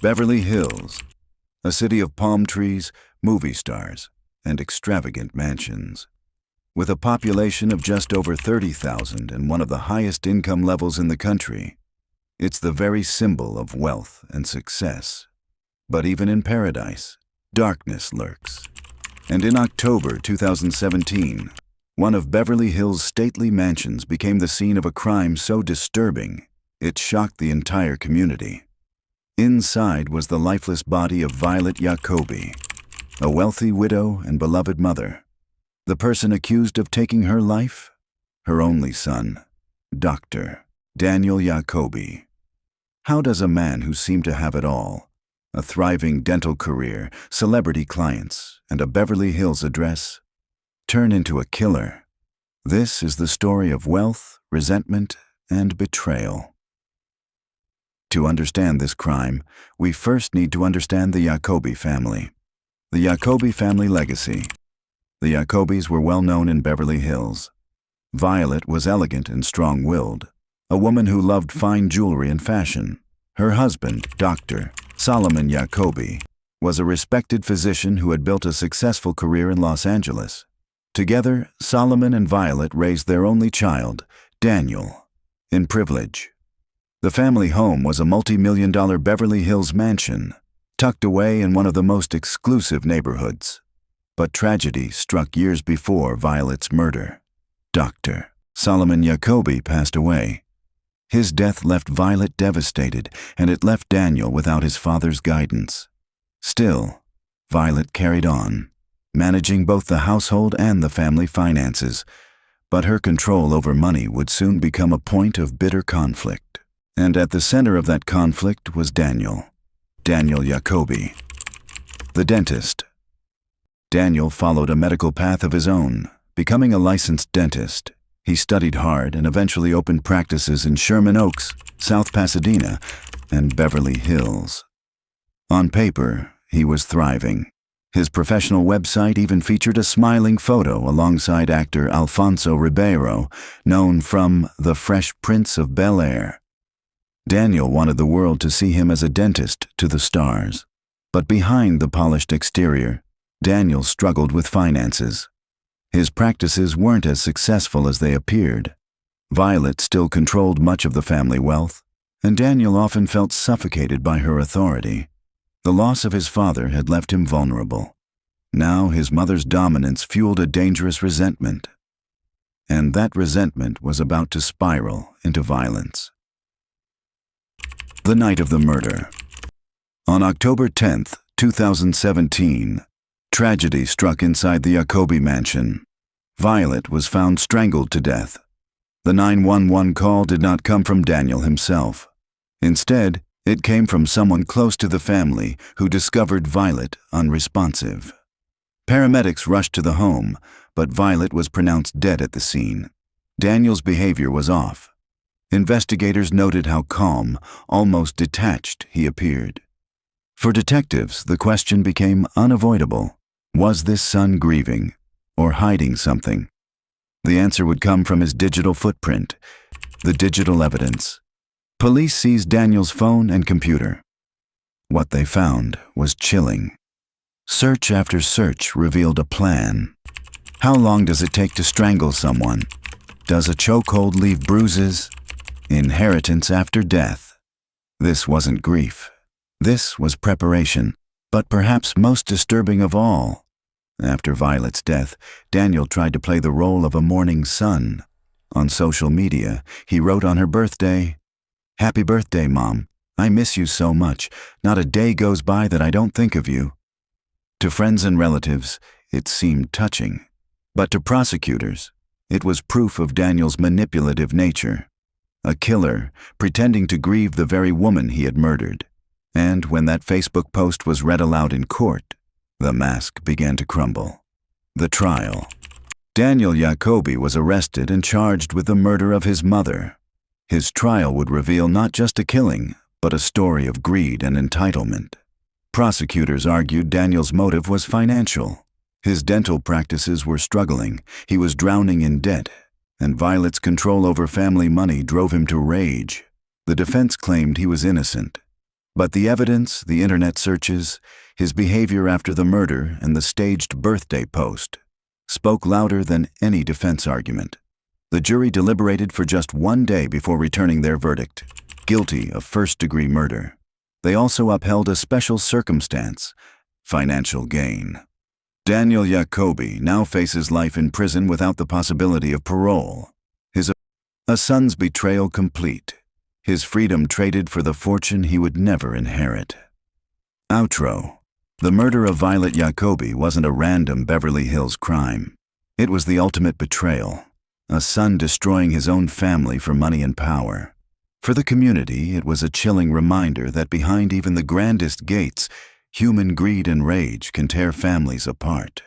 Beverly Hills, a city of palm trees, movie stars, and extravagant mansions. With a population of just over 30,000 and one of the highest income levels in the country, it's the very symbol of wealth and success. But even in paradise, darkness lurks. And in October 2017, one of Beverly Hills' stately mansions became the scene of a crime so disturbing, it shocked the entire community. Inside was the lifeless body of Violet Yacobi, a wealthy widow and beloved mother. The person accused of taking her life? Her only son, Dr. Daniel Yacobi. How does a man who seemed to have it all, a thriving dental career, celebrity clients, and a Beverly Hills address, turn into a killer? This is the story of wealth, resentment, and betrayal. To understand this crime, we first need to understand the Yacobi family. The Yacobi family legacy. The Yacobis were well known in Beverly Hills. Violet was elegant and strong-willed, a woman who loved fine jewelry and fashion. Her husband, Dr. Solomon Yacobi, was a respected physician who had built a successful career in Los Angeles. Together, Solomon and Violet raised their only child, Daniel, in privilege. The family home was a multi-million-dollar Beverly Hills mansion, tucked away in one of the most exclusive neighborhoods. But tragedy struck years before Violet's murder. Dr. Solomon Yacobi passed away. His death left Violet devastated, and it left Daniel without his father's guidance. Still, Violet carried on, managing both the household and the family finances, but her control over money would soon become a point of bitter conflict. And at the center of that conflict was Daniel Yacobi, the dentist. Daniel followed a medical path of his own, becoming a licensed dentist. He studied hard and eventually opened practices in Sherman Oaks, South Pasadena, and Beverly Hills. On paper, he was thriving. His professional website even featured a smiling photo alongside actor Alfonso Ribeiro, known from The Fresh Prince of Bel-Air. Daniel wanted the world to see him as a dentist to the stars. But behind the polished exterior, Daniel struggled with finances. His practices weren't as successful as they appeared. Violet still controlled much of the family wealth, and Daniel often felt suffocated by her authority. The loss of his father had left him vulnerable. Now his mother's dominance fueled a dangerous resentment. And that resentment was about to spiral into violence. The night of the murder. On October 10th, 2017, tragedy struck inside the Yacobi mansion. Violet was found strangled to death. The 911 call did not come from Daniel himself. Instead, it came from someone close to the family who discovered Violet unresponsive. Paramedics rushed to the home, but Violet was pronounced dead at the scene. Daniel's behavior was off. Investigators noted how calm, almost detached he appeared. For detectives, the question became unavoidable. Was this son grieving or hiding something? The answer would come from his digital footprint, the digital evidence. Police seized Daniel's phone and computer. What they found was chilling. Search after search revealed a plan. How long does it take to strangle someone? Does a chokehold leave bruises? Inheritance after death. This wasn't grief. This was preparation. But perhaps most disturbing of all, after Violet's death, Daniel tried to play the role of a mourning son. On social media, he wrote on her birthday, "Happy birthday, Mom. I miss you so much. Not a day goes by that I don't think of you." To friends and relatives, it seemed touching. But to prosecutors, it was proof of Daniel's manipulative nature. A killer pretending to grieve the very woman he had murdered. And when that Facebook post was read aloud in court, the mask began to crumble. The trial. Daniel Yacobi was arrested and charged with the murder of his mother. His trial would reveal not just a killing, but a story of greed and entitlement. Prosecutors argued Daniel's motive was financial. His dental practices were struggling, he was drowning in debt, and Violet's control over family money drove him to rage. The defense claimed he was innocent. But the evidence, the internet searches, his behavior after the murder, and the staged birthday post spoke louder than any defense argument. The jury deliberated for just 1 day before returning their verdict: guilty of first-degree murder. They also upheld a special circumstance: financial gain. Daniel Yacobi now faces life in prison without the possibility of parole. A son's betrayal complete. His freedom traded for the fortune he would never inherit. Outro. The murder of Violet Yacobi wasn't a random Beverly Hills crime. It was the ultimate betrayal. A son destroying his own family for money and power. For the community, it was a chilling reminder that behind even the grandest gates, human greed and rage can tear families apart.